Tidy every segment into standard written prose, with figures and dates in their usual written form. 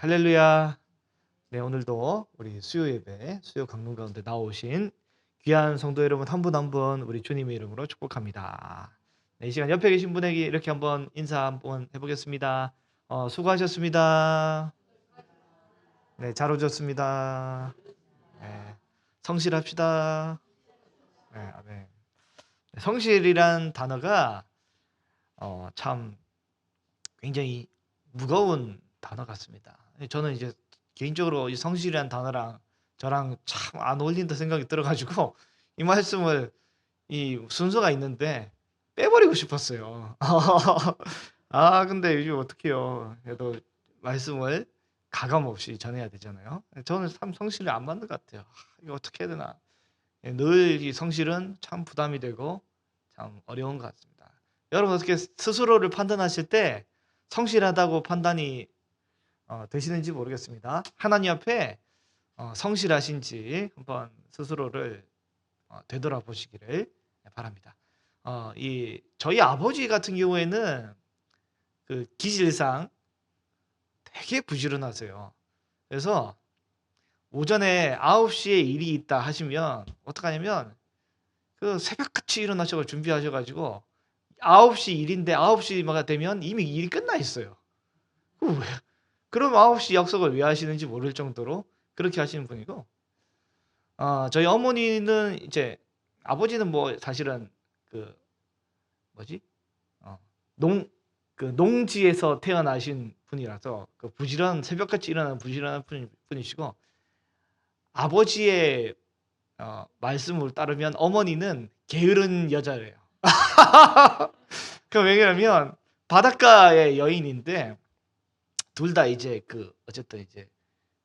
할렐루야. 네, 오늘도 우리 수요 예배, 수요 강론 가운데 나오신 귀한 성도 여러분 한 분 한 분 우리 주님의 이름으로 축복합니다. 네, 이 시간 옆에 계신 분에게 이렇게 한번 인사 한번 해보겠습니다. 수고하셨습니다. 네, 잘 오셨습니다. 네, 성실합시다. 네, 아멘. 성실이란 단어가 참 굉장히 무거운 단어 같습니다. 저는 이제 개인적으로 이 성실이라는 단어랑 저랑 참 안 어울린다 생각이 들어가지고 이 말씀을 이 순서가 있는데 빼버리고 싶었어요. 근데 요즘 어떡해요. 그래도 말씀을 가감 없이 전해야 되잖아요. 저는 참 성실이 안 맞는 것 같아요. 이거 어떻게 해야 되나. 늘 이 성실은 참 부담이 되고 참 어려운 것 같습니다. 여러분 어떻게 스스로를 판단하실 때 성실하다고 판단이 되시는지 모르겠습니다. 하나님 앞에 성실하신지 한번 스스로를 되돌아보시기를 바랍니다. 저희 아버지 같은 경우에는 그 기질상 되게 부지런하세요. 그래서 오전에 9시에 일이 있다 하시면 어떡하냐면 그 새벽같이 일어나셔서 준비하셔가지고 9시 일인데 9시가 되면 이미 일이 끝나 있어요. 왜? 그럼 9시 약속을 왜 하시는지 모를 정도로 그렇게 하시는 분이고, 저희 어머니는 이제 아버지는 뭐 사실은 그 뭐지? 어, 농, 그 농지에서 태어나신 분이라서 그 새벽같이 일어나는 부지런한 분이시고, 아버지의 말씀을 따르면 어머니는 게으른 여자래요. 그 왜냐면 바닷가의 여인인데 둘 다 이제 어쨌든 이제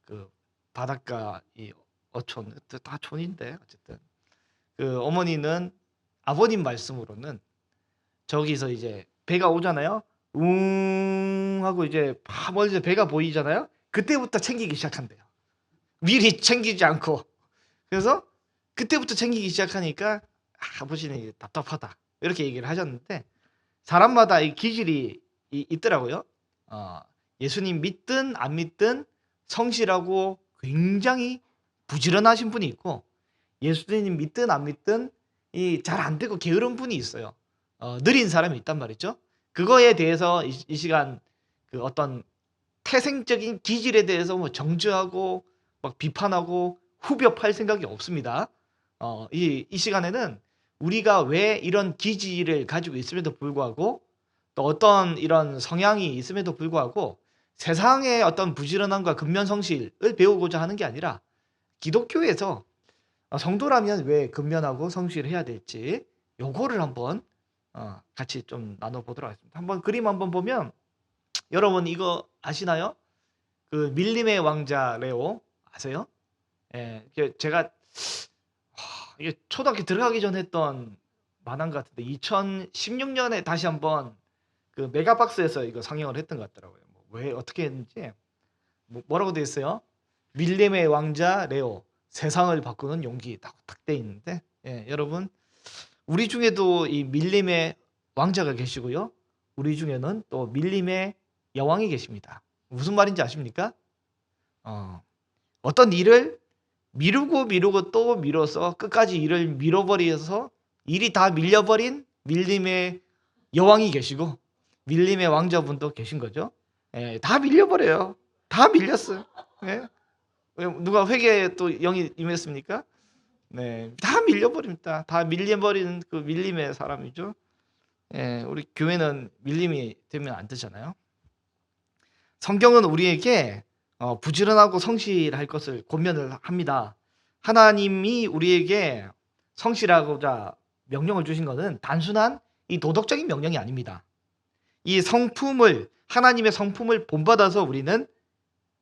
그 바닷가 이 어촌 다 촌인데 어쨌든 그 어머니는 아버님 말씀으로는 저기서 이제 배가 오잖아요. 웅 하고 이제 멀리서 배가 보이잖아요. 그때부터 챙기기 시작한대요. 미리 챙기지 않고. 그래서 그때부터 챙기기 시작하니까 아버지는 이제 답답하다 이렇게 얘기를 하셨는데, 사람마다 이 기질이 있더라고요. 예수님 믿든 안 믿든 성실하고 굉장히 부지런하신 분이 있고, 예수님 믿든 안 믿든 이 잘 안 되고 게으른 분이 있어요. 느린 사람이 있단 말이죠. 그거에 대해서 이 시간 그 어떤 태생적인 기질에 대해서 뭐 정죄하고 막 비판하고 후벼 팔 생각이 없습니다. 이 시간에는 우리가 왜 이런 기질을 가지고 있음에도 불구하고 또 어떤 이런 성향이 있음에도 불구하고 세상의 어떤 부지런함과 근면성실을 배우고자 하는 게 아니라 기독교에서 성도라면 왜 근면하고 성실해야 될지 요거를 한번 같이 좀 나눠보도록 하겠습니다. 한번 그림 한번 보면 여러분 이거 아시나요? 그 밀림의 왕자 레오 아세요? 예, 제가 이게 초등학교 들어가기 전에 했던 만화인 것 같은데 2016년에 다시 한번 그 메가박스에서 이거 상영을 했던 것 같더라고요. 왜 어떻게 했는지 뭐라고 돼 있어요? 밀림의 왕자 레오 세상을 바꾸는 용기 딱 돼 있는데, 여러분 우리 중에도 이 밀림의 왕자가 계시고요. 우리 중에는 또 밀림의 여왕이 계십니다. 무슨 말인지 아십니까? 어떤 일을 미루고 또 미뤄서 끝까지 일을 밀어버려서 일이 다 밀려버린 밀림의 여왕이 계시고 밀림의 왕자분도 계신 거죠. 다 밀려버려요. 다 밀렸어요. 예? 누가 회개에 또 영이 임했습니까? 네, 다 밀려버립니다. 다 밀려버리는 그 밀림의 사람이죠. 우리 교회는 밀림이 되면 안 되잖아요. 성경은 우리에게 부지런하고 성실할 것을 권면을 합니다. 하나님이 우리에게 성실하고자 명령을 주신 것은 단순한 이 도덕적인 명령이 아닙니다. 이 하나님의 성품을 본받아서 우리는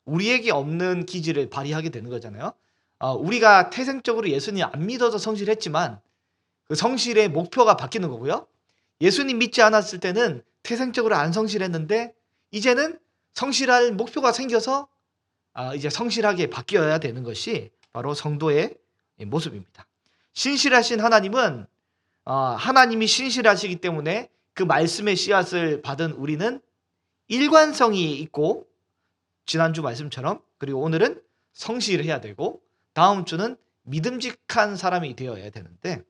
우리에게 없는 기질을 발휘하게 되는 거잖아요. 우리가 태생적으로 예수님 안 믿어서 성실했지만 그 성실의 목표가 바뀌는 거고요. 예수님 믿지 않았을 때는 태생적으로 안 성실했는데 이제는 성실할 목표가 생겨서 이제 성실하게 바뀌어야 되는 것이 바로 성도의 모습입니다. 신실하신 하나님은 하나님이 신실하시기 때문에 그 말씀의 씨앗을 받은 우리는 일관성이 있고 지난주 말씀처럼. 그리고 오늘은 성실을 해야 되고 다음 주는 믿음직한 사람이 되어야 되는데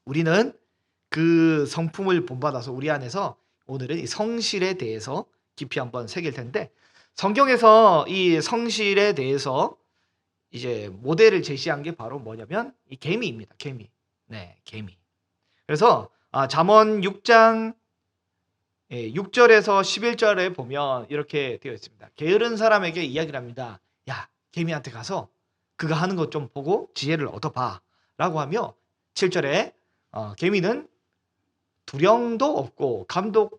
우리는 그 성품을 본받아서 우리 안에서 오늘은 이 성실에 대해서 깊이 한번 새길 텐데 성경에서 이 성실에 대해서 이제 모델을 제시한 게 바로 뭐냐면 이 개미입니다. 개미. 네, 개미. 그래서 잠언 6장 6절에서 11절에 보면 이렇게 되어 있습니다. 게으른 사람에게 이야기를 합니다. 야, 개미한테 가서 그가 하는 것 좀 보고 지혜를 얻어봐 라고 하며 7절에 개미는 두령도 없고 감독도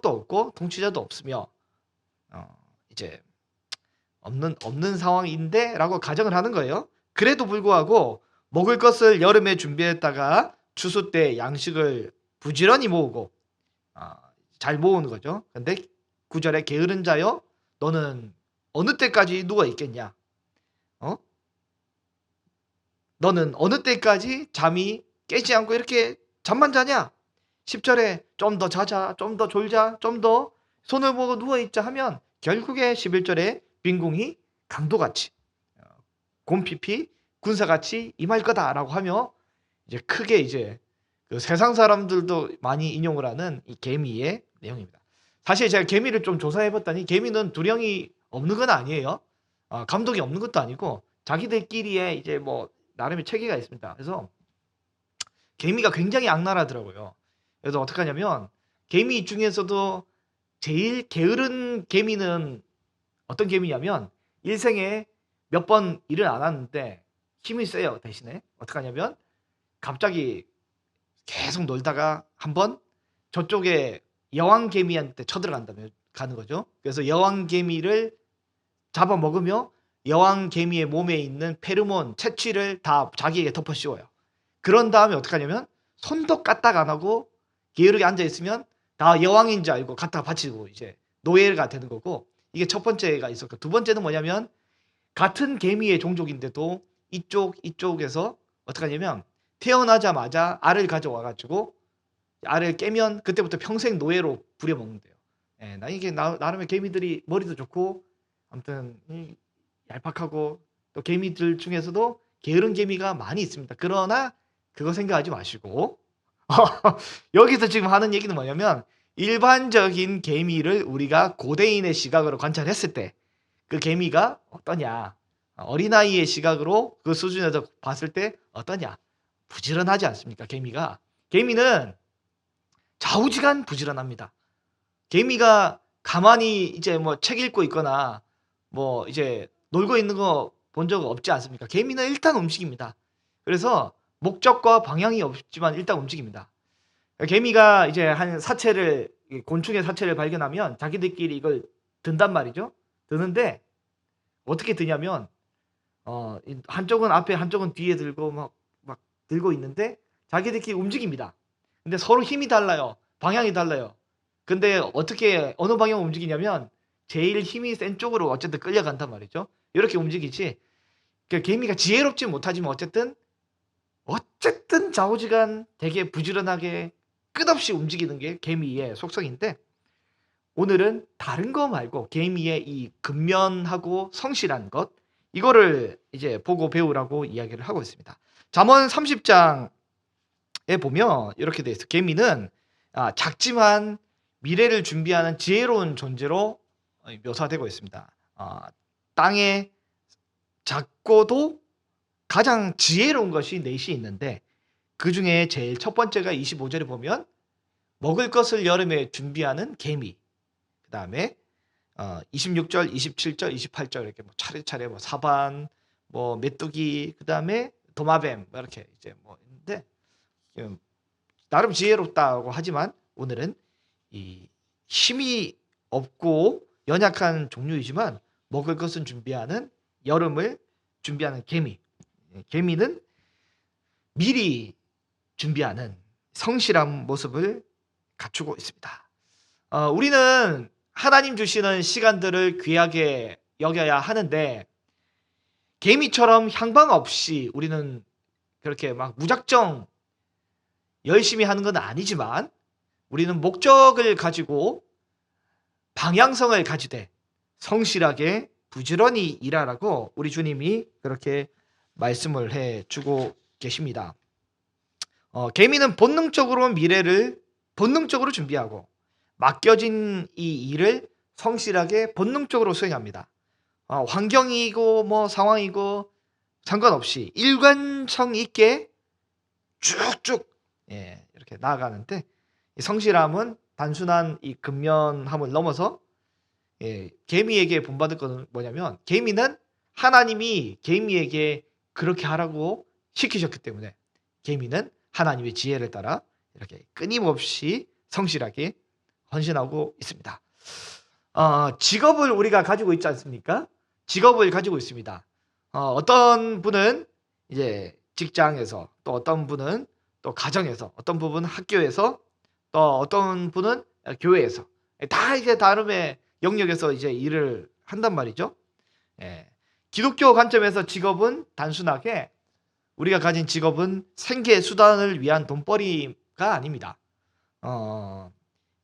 없고 통치자도 없으며 이제 없는 상황인데 라고 가정을 하는 거예요. 그래도 불구하고 먹을 것을 여름에 준비했다가 추수 때 양식을 부지런히 모으고 잘 모으는 거죠. 근데 9절에 게으른 자여 너는 어느 때까지 누워 있겠냐? 너는 어느 때까지 잠이 깨지 않고 이렇게 잠만 자냐? 10절에 좀 더 자자, 좀 더 졸자, 좀 더 손을 보고 누워있자 하면 결국에 11절에 빈궁이 강도같이 곰피피 군사같이 임할 거다라고 하며 이제 크게 이제 그 세상 사람들도 많이 인용을 하는 이 개미의 내용입니다. 사실 제가 개미를 좀 조사해봤더니 개미는 두령이 없는 건 아니에요. 감독이 없는 것도 아니고 자기들끼리의 이제 뭐 나름의 체계가 있습니다. 그래서 개미가 굉장히 악랄하더라고요. 그래서 어떻게 하냐면 개미 중에서도 제일 게으른 개미는 어떤 개미냐면 일생에 몇 번 일을 안 하는데 힘이 세요. 대신에 어떻게 하냐면 갑자기 계속 놀다가 한번 저쪽에 여왕개미한테 쳐들어간다면 가는 거죠. 그래서 여왕개미를 잡아먹으며 여왕개미의 몸에 있는 페르몬, 채취를 다 자기에게 덮어 씌워요. 그런 다음에 어떻게 하냐면 손도 까딱 안 하고 게으르게 앉아있으면 다 여왕인 줄 알고 갖다가 바치고 이제 노예가 되는 거고, 이게 첫 번째가 있었고, 두 번째는 뭐냐면 같은 개미의 종족인데도 이쪽에서 어떻게 하냐면 태어나자마자 알을 가져와가지고 알을 깨면 그때부터 평생 노예로 부려먹는데요. 나 이게 나름의 개미들이 머리도 좋고 아무튼 얄팍하고 또 개미들 중에서도 게으른 개미가 많이 있습니다. 그러나 그거 생각하지 마시고 여기서 지금 하는 얘기는 뭐냐면 일반적인 개미를 우리가 고대인의 시각으로 관찰했을 때 그 개미가 어떠냐, 어린아이의 시각으로 그 수준에서 봤을 때 어떠냐, 부지런하지 않습니까? 개미는 좌우지간 부지런합니다. 개미가 가만히 이제 뭐 책 읽고 있거나 뭐 이제 놀고 있는 거 본 적 없지 않습니까? 개미는 일단 움직입니다. 그래서 목적과 방향이 없지만 일단 움직입니다. 개미가 이제 한 사체를, 곤충의 사체를 발견하면 자기들끼리 이걸 든단 말이죠. 드는데 어떻게 드냐면 한쪽은 앞에 한쪽은 뒤에 들고 막 들고 있는데 자기들끼리 움직입니다. 근데 서로 힘이 달라요. 방향이 달라요. 근데 어떻게 어느 방향으로 움직이냐면 제일 힘이 센 쪽으로 어쨌든 끌려간단 말이죠. 이렇게 움직이지. 그러니까 개미가 지혜롭지 못하지만 어쨌든 좌우지간 되게 부지런하게 끝없이 움직이는 게 개미의 속성인데, 오늘은 다른 거 말고 개미의 이 근면하고 성실한 것, 이거를 이제 보고 배우라고 이야기를 하고 있습니다. 잠언 30장에 보면 이렇게 돼 있어요. 개미는 작지만 미래를 준비하는 지혜로운 존재로 묘사되고 있습니다. 땅에 작고도 가장 지혜로운 것이 넷이 있는데 그 중에 제일 첫 번째가 25절에 보면 먹을 것을 여름에 준비하는 개미, 그 다음에 26절, 27절, 28절 이렇게 뭐 차례차례 뭐 사반, 뭐 메뚜기, 그 다음에 도마뱀 이렇게 이제 뭐 있는데 나름 지혜롭다고 하지만 오늘은 이 힘이 없고 연약한 종류이지만 먹을 것은 준비하는, 여름을 준비하는 개미. 개미는 미리 준비하는 성실한 모습을 갖추고 있습니다. 우리는 하나님 주시는 시간들을 귀하게 여겨야 하는데 개미처럼 향방 없이 우리는 그렇게 막 무작정 열심히 하는 건 아니지만 우리는 목적을 가지고 방향성을 가지되 성실하게 부지런히 일하라고 우리 주님이 그렇게 말씀을 해주고 계십니다. 개미는 본능적으로 미래를 본능적으로 준비하고 맡겨진 이 일을 성실하게 본능적으로 수행합니다. 환경이고 뭐 상황이고 상관없이 일관성 있게 쭉쭉 이렇게 나아가는데, 이 성실함은 단순한 이 근면함을 넘어서 개미에게 본받을 것은 뭐냐면, 개미는 하나님이 개미에게 그렇게 하라고 시키셨기 때문에 개미는 하나님의 지혜를 따라 이렇게 끊임없이 성실하게 헌신하고 있습니다. 직업을 우리가 가지고 있지 않습니까? 직업을 가지고 있습니다. 어떤 분은 이제 직장에서, 또 어떤 분은 또 가정에서, 어떤 분은 학교에서, 또 어떤 분은 교회에서, 다 이제 다름의 영역에서 이제 일을 한단 말이죠. 기독교 관점에서 직업은 단순하게 우리가 가진 직업은 생계 수단을 위한 돈벌이가 아닙니다.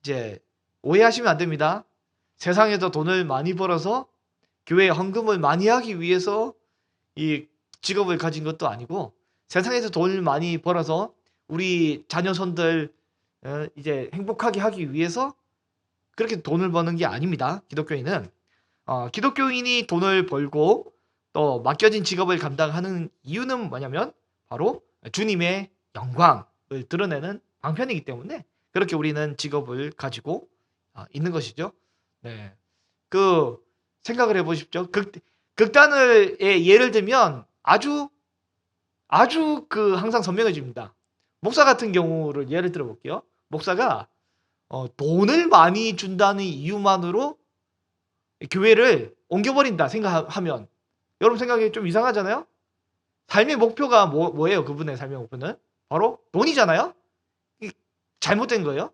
이제 오해하시면 안 됩니다. 세상에서 돈을 많이 벌어서 교회에 헌금을 많이 하기 위해서 이 직업을 가진 것도 아니고, 세상에서 돈을 많이 벌어서 우리 자녀손들 이제 행복하게 하기 위해서 그렇게 돈을 버는 게 아닙니다. 기독교인은 기독교인이 돈을 벌고 또 맡겨진 직업을 감당하는 이유는 뭐냐면 바로 주님의 영광을 드러내는 방편이기 때문에 그렇게 우리는 직업을 가지고 있는 것이죠. 네, 그 생각을 해보십시오. 극단을 예를 들면 아주 그 항상 선명해집니다. 목사 같은 경우를 예를 들어 볼게요. 목사가 돈을 많이 준다는 이유만으로 교회를 옮겨버린다 생각하면 여러분 생각이 좀 이상하잖아요. 삶의 목표가 뭐예요? 그분의 삶의 목표는 바로 돈이잖아요. 잘못된 거예요.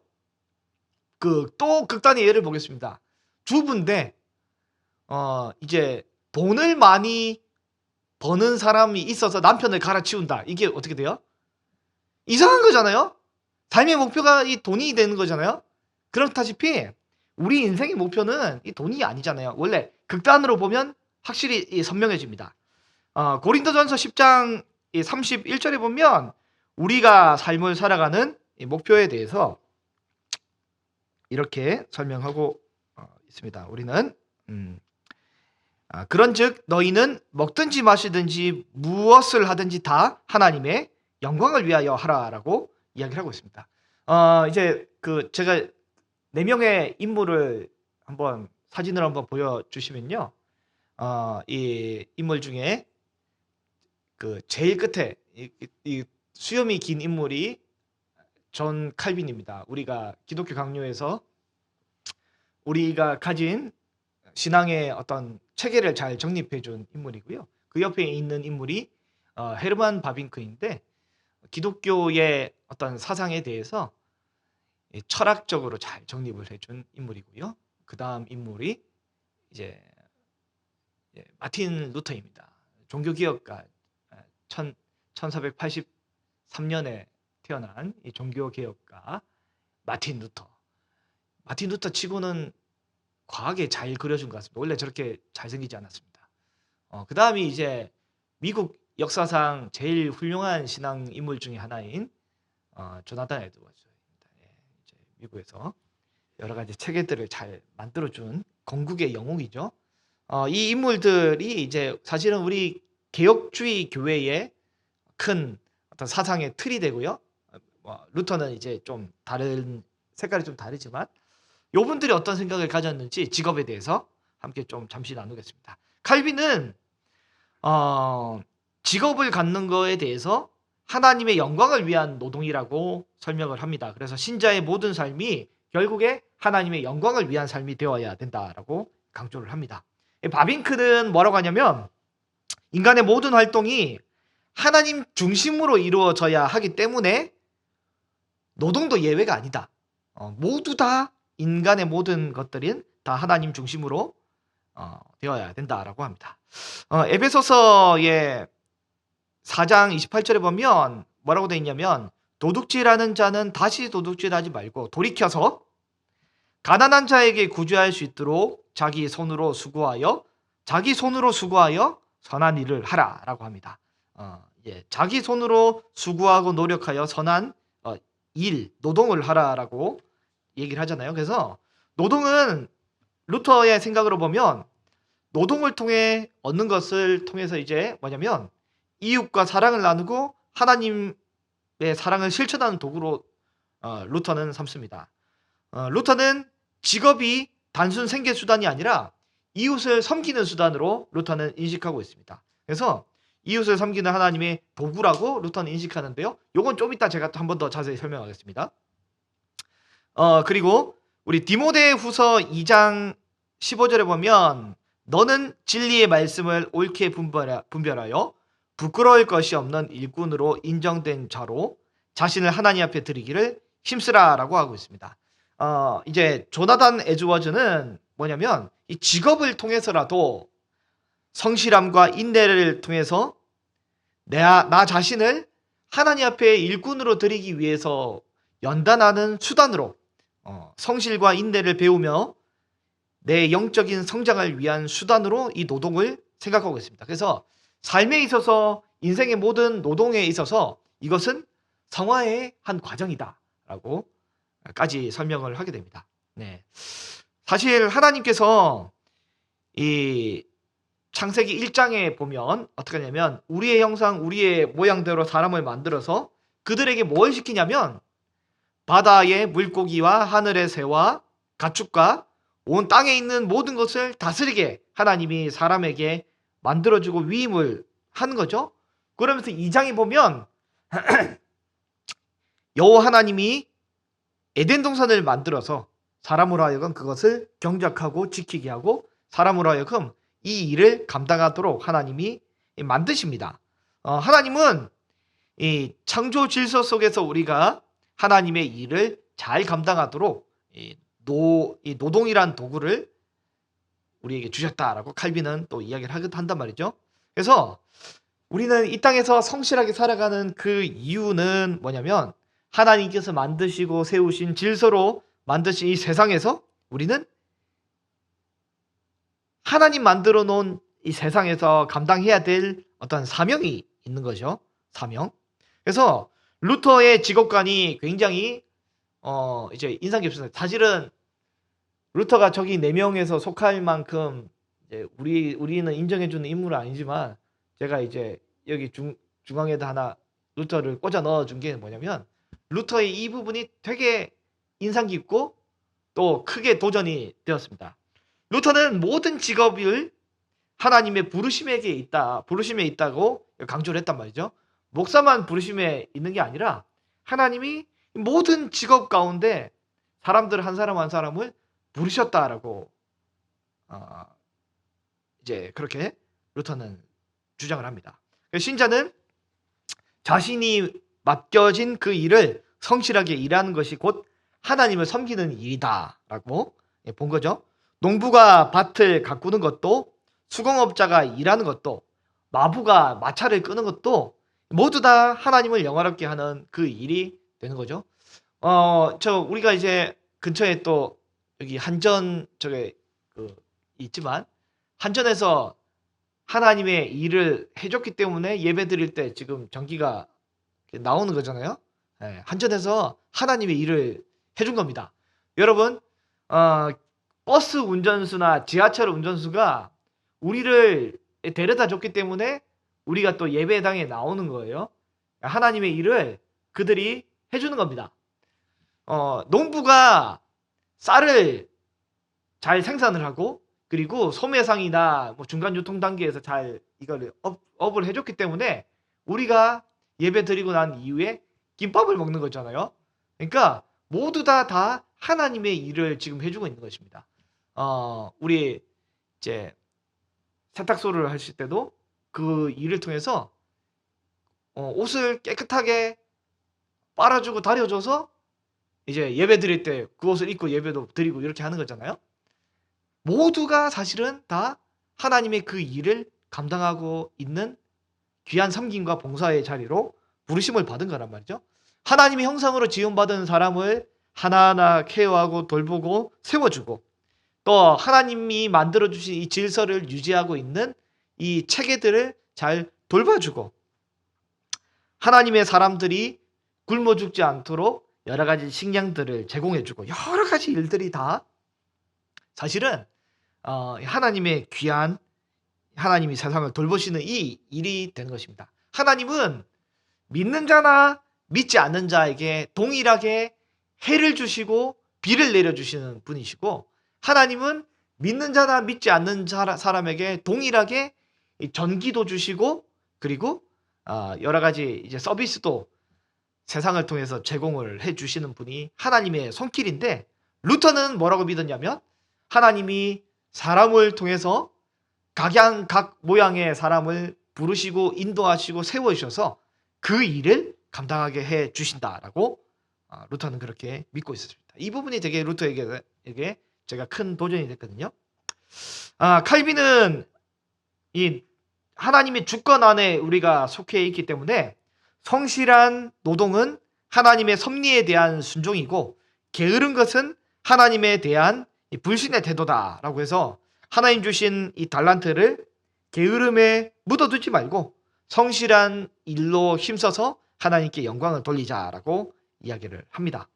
또 극단의 예를 보겠습니다. 주부인데 이제 돈을 많이 버는 사람이 있어서 남편을 갈아치운다. 이게 어떻게 돼요? 이상한 거잖아요. 삶의 목표가 이 돈이 되는 거잖아요. 그렇다시피 우리 인생의 목표는 이 돈이 아니잖아요. 원래 극단으로 보면 확실히 선명해집니다. 고린도전서 10장 31절에 보면 우리가 삶을 살아가는 이 목표에 대해서 이렇게 설명하고 있습니다. 우리는 그런즉 너희는 먹든지 마시든지 무엇을 하든지 다 하나님의 영광을 위하여 하라라고 이야기를 하고 있습니다. 이제 제가 4명의 인물을 한번 사진을 한번 보여주시면요, 이 인물 중에 제일 끝에 이 수염이 긴 인물이 존 칼빈입니다. 우리가 기독교 강요에서 우리가 가진 신앙의 어떤 체계를 잘 정립해 준 인물이고요. 그 옆에 있는 인물이 헤르만 바빙크인데, 기독교의 어떤 사상에 대해서 철학적으로 잘 정립을 해준 인물이고요. 그 다음 인물이 이제 마틴 루터입니다. 종교개혁가, 1483년에 태어난 이 종교개혁가 마틴 루터. 마틴 루터 치고는 과하게 잘 그려준 것 같습니다. 원래 저렇게 잘생기지 않았습니다. 그 다음이 이제 미국 역사상 제일 훌륭한 신앙 인물 중에 하나인 조나단 에드워즈입니다. 이제 미국에서 여러 가지 체계들을 잘 만들어준 건국의 영웅이죠. 이 인물들이 이제 사실은 우리 개혁주의 교회의 큰 어떤 사상의 틀이 되고요. 루터는 이제 좀 다른 색깔이 좀 다르지만 요분들이 어떤 생각을 가졌는지 직업에 대해서 함께 좀 잠시 나누겠습니다. 칼빈은 직업을 갖는 거에 대해서 하나님의 영광을 위한 노동이라고 설명을 합니다. 그래서 신자의 모든 삶이 결국에 하나님의 영광을 위한 삶이 되어야 된다라고 강조를 합니다. 바빙크는 뭐라고 하냐면 인간의 모든 활동이 하나님 중심으로 이루어져야 하기 때문에 노동도 예외가 아니다. 모두 다 인간의 모든 것들은 다 하나님 중심으로 되어야 된다라고 합니다. 에베소서의 4장 28절에 보면 뭐라고 되어 있냐면 도둑질하는 자는 다시 도둑질하지 말고 돌이켜서 가난한 자에게 구제할 수 있도록 자기 손으로 수고하여 선한 일을 하라라고 합니다. 자기 손으로 수고하고 노력하여 선한 노동을 하라라고 얘기를 하잖아요. 그래서 노동은 루터의 생각으로 보면 노동을 통해 얻는 것을 통해서 이제 뭐냐면 이웃과 사랑을 나누고 하나님의 사랑을 실천하는 도구로 루터는 삼습니다. 루터는 직업이 단순 생계 수단이 아니라 이웃을 섬기는 수단으로 루터는 인식하고 있습니다. 그래서 이웃을 섬기는 하나님의 도구라고 루터는 인식하는데요. 요건 좀 이따 제가 또 한 번 더 자세히 설명하겠습니다. 그리고 우리 디모데후서 2장 15절에 보면 너는 진리의 말씀을 옳게 분별하여 부끄러울 것이 없는 일꾼으로 인정된 자로 자신을 하나님 앞에 드리기를 힘쓰라라고 하고 있습니다. 이제 조나단 에즈워즈는 뭐냐면 이 직업을 통해서라도 성실함과 인내를 통해서 나 자신을 하나님 앞에 일꾼으로 드리기 위해서 연단하는 수단으로 성실과 인내를 배우며 내 영적인 성장을 위한 수단으로 이 노동을 생각하고 있습니다. 그래서 삶에 있어서 인생의 모든 노동에 있어서 이것은 성화의 한 과정이다라고 까지 설명을 하게 됩니다. 네. 사실 하나님께서 이 창세기 1장에 보면 어떻게 하냐면 우리의 형상, 우리의 모양대로 사람을 만들어서 그들에게 뭘 시키냐면 바다의 물고기와 하늘의 새와 가축과 온 땅에 있는 모든 것을 다스리게 하나님이 사람에게 만들어주고 위임을 하는 거죠. 그러면서 2장에 보면 여호와 하나님이 에덴 동산을 만들어서 사람으로 하여금 그것을 경작하고 지키게 하고 사람으로 하여금 이 일을 감당하도록 하나님이 만드십니다. 하나님은 이 창조 질서 속에서 우리가 하나님의 일을 잘 감당하도록 이 노동이란 도구를 우리에게 주셨다라고 칼빈은 또 이야기를 한단 말이죠. 그래서 우리는 이 땅에서 성실하게 살아가는 그 이유는 뭐냐면 하나님께서 만드시고 세우신 질서로 만드신 이 세상에서 우리는 하나님 만들어 놓은 이 세상에서 감당해야 될 어떤 사명이 있는 거죠. 사명. 그래서 루터의 직업관이 굉장히 이제 인상 깊습니다. 사실은 루터가 저기 4명에서 속할 만큼 이제 우리는 인정해주는 인물은 아니지만 제가 이제 여기 중앙에다 하나 루터를 꽂아 넣어준 게 뭐냐면 루터의 이 부분이 되게 인상 깊고 또 크게 도전이 되었습니다. 루터는 모든 직업을 하나님의 부르심에 있다고 강조를 했단 말이죠. 목사만 부르심에 있는 게 아니라 하나님이 모든 직업 가운데 사람들 한 사람 한 사람을 부르셨다라고 이제 그렇게 루터는 주장을 합니다. 신자는 자신이 맡겨진 그 일을 성실하게 일하는 것이 곧 하나님을 섬기는 일이다라고 본 거죠. 농부가 밭을 가꾸는 것도 수공업자가 일하는 것도 마부가 마차를 끄는 것도 모두 다 하나님을 영화롭게 하는 그 일이 되는 거죠. 우리가 이제 근처에 또 여기 한전 있지만 한전에서 하나님의 일을 해줬기 때문에 예배 드릴 때 지금 전기가 나오는 거잖아요. 한전에서 하나님의 일을 해준 겁니다. 여러분, 버스 운전수나 지하철 운전수가 우리를 데려다 줬기 때문에 우리가 또 예배당에 나오는 거예요. 하나님의 일을 그들이 해주는 겁니다. 농부가 쌀을 잘 생산을 하고 그리고 소매상이나 뭐 중간 유통 단계에서 잘 이걸 업을 해줬기 때문에 우리가 예배 드리고 난 이후에 김밥을 먹는 거잖아요. 그러니까 모두 다 하나님의 일을 지금 해주고 있는 것입니다. 우리 이제 세탁소를 하실 때도 그 일을 통해서 옷을 깨끗하게 빨아주고 다려줘서 이제 예배 드릴 때 그 옷을 입고 예배도 드리고 이렇게 하는 거잖아요. 모두가 사실은 다 하나님의 그 일을 감당하고 있는 귀한 섬김과 봉사의 자리로 부르심을 받은 거란 말이죠. 하나님의 형상으로 지음받은 사람을 하나하나 케어하고 돌보고 세워주고, 또 하나님이 만들어주신 이 질서를 유지하고 있는 이 체계들을 잘 돌봐주고, 하나님의 사람들이 굶어 죽지 않도록 여러 가지 식량들을 제공해주고, 여러 가지 일들이 다 사실은 하나님의 귀한, 하나님이 세상을 돌보시는 이 일이 되는 것입니다. 하나님은 믿는 자나 믿지 않는 자에게 동일하게 해를 주시고 비를 내려주시는 분이시고, 하나님은 믿는 자나 믿지 않는 사람에게 동일하게 전기도 주시고, 그리고 여러 가지 이제 서비스도 세상을 통해서 제공을 해주시는 분이 하나님의 손길인데, 루터는 뭐라고 믿었냐면 하나님이 사람을 통해서 각양 각 모양의 사람을 부르시고 인도하시고 세워주셔서 그 일을 감당하게 해 주신다라고 루터는 그렇게 믿고 있었습니다. 이 부분이 되게 루터에게 제가 큰 도전이 됐거든요. 칼빈은 이 하나님의 주권 안에 우리가 속해 있기 때문에 성실한 노동은 하나님의 섭리에 대한 순종이고, 게으른 것은 하나님에 대한 불신의 태도다라고 해서 하나님 주신 이 달란트를 게으름에 묻어두지 말고 성실한 일로 힘써서 하나님께 영광을 돌리자라고 이야기를 합니다.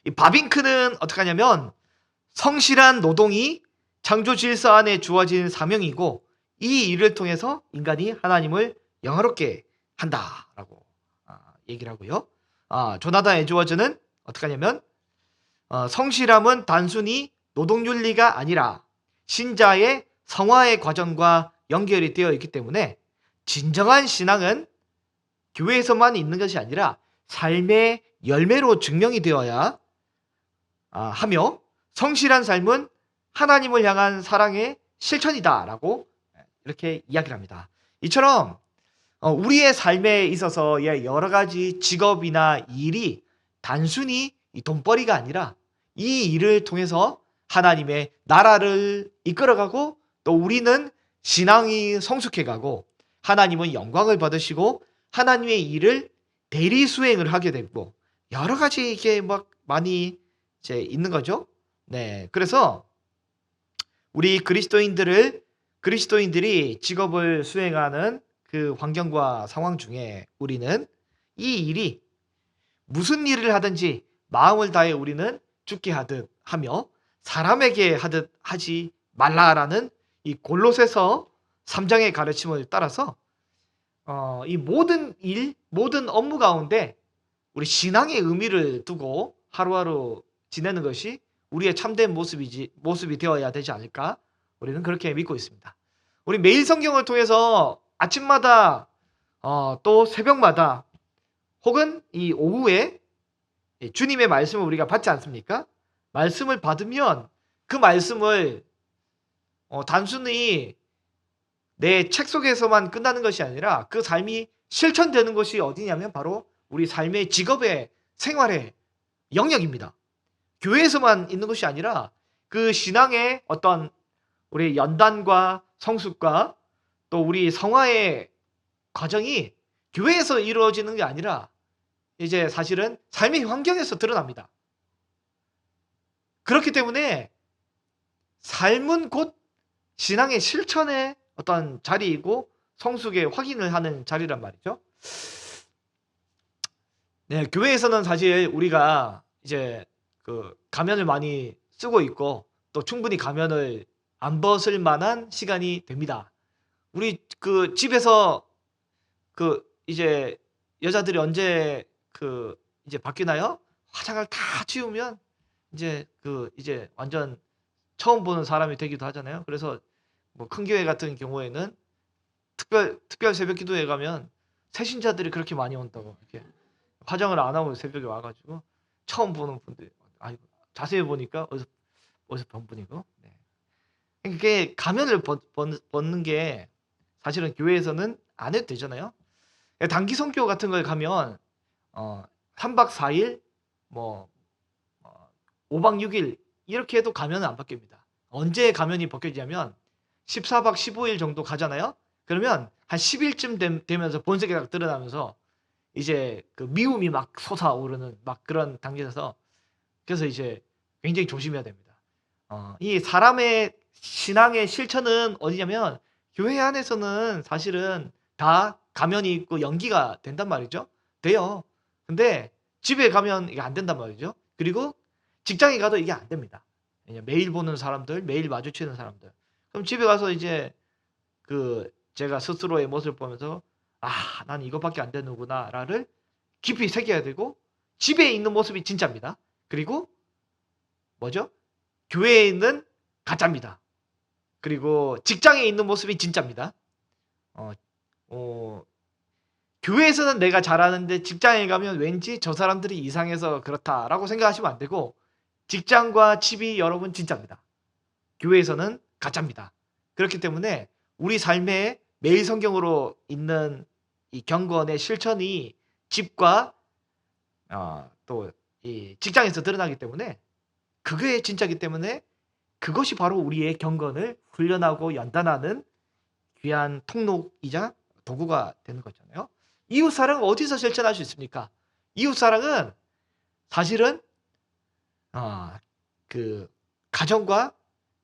이 바빙크는 어떻게 하냐면 성실한 노동이 창조 질서 안에 주어진 사명이고, 이 일을 통해서 인간이 하나님을 영화롭게 한다라고 얘기를 하고요. 조나단 에드워즈는 어떻게 하냐면 성실함은 단순히 노동윤리가 아니라 신자의 성화의 과정과 연결이 되어 있기 때문에 진정한 신앙은 교회에서만 있는 것이 아니라 삶의 열매로 증명이 되어야 하며, 성실한 삶은 하나님을 향한 사랑의 실천이다라고 이렇게 이야기를 합니다. 이처럼 우리의 삶에 있어서 여러 가지 직업이나 일이 단순히 돈벌이가 아니라 이 일을 통해서 하나님의 나라를 이끌어가고, 또 우리는 신앙이 성숙해가고 하나님은 영광을 받으시고 하나님의 일을 대리 수행을 하게 되고, 여러 가지 이게 막 많이 이제 있는 거죠. 네, 그래서 우리 그리스도인들이 직업을 수행하는 그 환경과 상황 중에 우리는 이 일이 무슨 일을 하든지 마음을 다해 우리는 죽게 하듯 하며 사람에게 하듯 하지 말라라는 이 골로새서 3장의 가르침을 따라서 이 모든 업무 가운데 우리 신앙의 의미를 두고 하루하루 지내는 것이 우리의 참된 모습이 되어야 되지 않을까? 우리는 그렇게 믿고 있습니다. 우리 매일 성경을 통해서 아침마다 또 새벽마다 혹은 이 오후에 주님의 말씀을 우리가 받지 않습니까? 말씀을 받으면 그 말씀을 단순히 내 책 속에서만 끝나는 것이 아니라 그 삶이 실천되는 것이 어디냐면 바로 우리 삶의 직업의 생활의 영역입니다. 교회에서만 있는 것이 아니라 그 신앙의 어떤 우리 연단과 성숙과 또 우리 성화의 과정이 교회에서 이루어지는 게 아니라 이제 사실은 삶의 환경에서 드러납니다. 그렇기 때문에 삶은 곧 신앙의 실천의 어떤 자리이고 성숙의 확인을 하는 자리란 말이죠. 네, 교회에서는 사실 우리가 이제 그 가면을 많이 쓰고 있고 또 충분히 가면을 안 벗을 만한 시간이 됩니다. 우리 그 집에서 그 이제 여자들이 언제 그 이제 바뀌나요? 화장을 다 지우면 이제 이제 완전 처음 보는 사람이 되기도 하잖아요. 그래서 뭐 큰 교회 같은 경우에는 특별 새벽 기도회 가면 새신자들이 그렇게 많이 온다고, 이렇게 화장을 안 하고 새벽에 와가지고 처음 보는 분들, 자세히 보니까 어디서 본 분이고, 네. 이게 가면을 벗는 게 사실은 교회에서는 안 해도 되잖아요. 단기 성교 같은 걸 가면 3박 4일 뭐 5박 6일 이렇게 해도 가면은 안 바뀝니다. 언제 가면이 벗겨지냐면 14박 15일 정도 가잖아요. 그러면 한 10일쯤 되면서 본색이 딱 드러나면서 이제 그 미움이 막 솟아오르는 막 그런 단계에서 그래서 이제 굉장히 조심해야 됩니다. 이 사람의 신앙의 실천은 어디냐면 교회 안에서는 사실은 다 가면이 있고 연기가 된단 말이죠. 돼요. 근데 집에 가면 이게 안 된단 말이죠. 그리고 직장에 가도 이게 안 됩니다. 매일 보는 사람들, 매일 마주치는 사람들. 그럼 집에 가서 이제 제가 스스로의 모습을 보면서 난 이거밖에 안 되는구나를 깊이 새겨야 되고, 집에 있는 모습이 진짜입니다. 그리고 뭐죠? 교회에 있는 가짜입니다. 그리고 직장에 있는 모습이 진짜입니다. 어, 어, 교회에서는 내가 잘하는데 직장에 가면 왠지 저 사람들이 이상해서 그렇다라고 생각하시면 안 되고, 직장과 집이 여러분 진짜입니다. 교회에서는 가짜입니다. 그렇기 때문에 우리 삶에 매일 성경으로 있는 이 경건의 실천이 집과 또 이 직장에서 드러나기 때문에, 그게 진짜이기 때문에 그것이 바로 우리의 경건을 훈련하고 연단하는 귀한 통로이자 도구가 되는 거잖아요. 이웃사랑은 어디서 실천할 수 있습니까? 이웃사랑은 사실은 그 가정과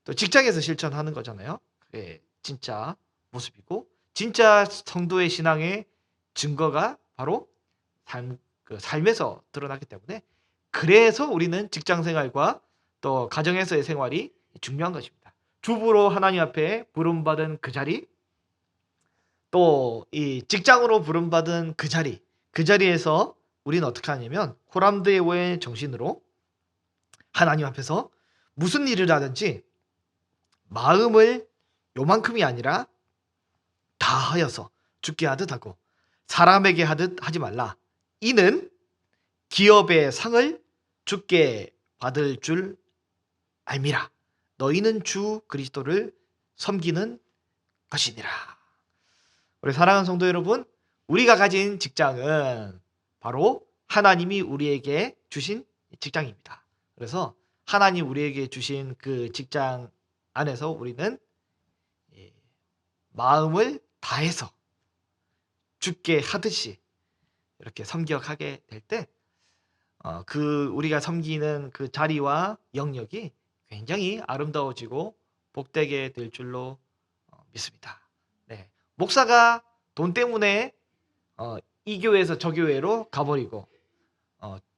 또 직장에서 실천하는 거잖아요. 그게 진짜 모습이고, 진짜 성도의 신앙의 증거가 바로 삶에서 드러나기 때문에, 그래서 우리는 직장 생활과 또 가정에서의 생활이 중요한 것입니다. 주부로 하나님 앞에 부름받은 그 자리, 또 이 직장으로 부름받은 그 자리에서 우리는 어떻게 하냐면 호람드의 정신으로 하나님 앞에서 무슨 일을 하든지 마음을 요만큼이 아니라 다 하여서 주께 하듯 하고 사람에게 하듯 하지 말라. 이는 기업의 상을 주께 받을 줄 알미라. 너희는 주 그리스도를 섬기는 것이니라. 우리 사랑하는 성도 여러분, 우리가 가진 직장은 바로 하나님이 우리에게 주신 직장입니다. 그래서 하나님 우리에게 주신 그 직장 안에서 우리는 마음을 다해서 주께 하듯이 이렇게 섬겨가게 될 때, 우리가 섬기는 그 자리와 영역이 굉장히 아름다워지고 복되게 될 줄로 믿습니다. 네. 목사가 돈 때문에 이 교회에서 저 교회로 가버리고,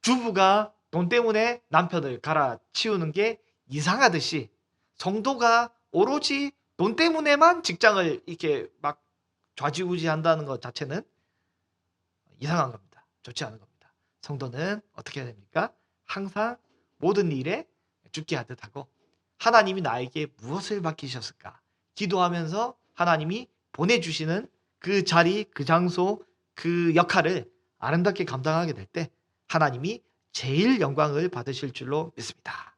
주부가 돈 때문에 남편을 갈아치우는 게 이상하듯이, 성도가 오로지 돈 때문에만 직장을 이렇게 막 좌지우지한다는 것 자체는 이상한 겁니다. 좋지 않은 겁니다. 성도는 어떻게 해야 됩니까? 항상 모든 일에 주께 하듯 하고, 하나님이 나에게 무엇을 맡기셨을까? 기도하면서 하나님이 보내주시는 그 자리, 그 장소, 그 역할을 아름답게 감당하게 될 때 하나님이 제일 영광을 받으실 줄로 믿습니다.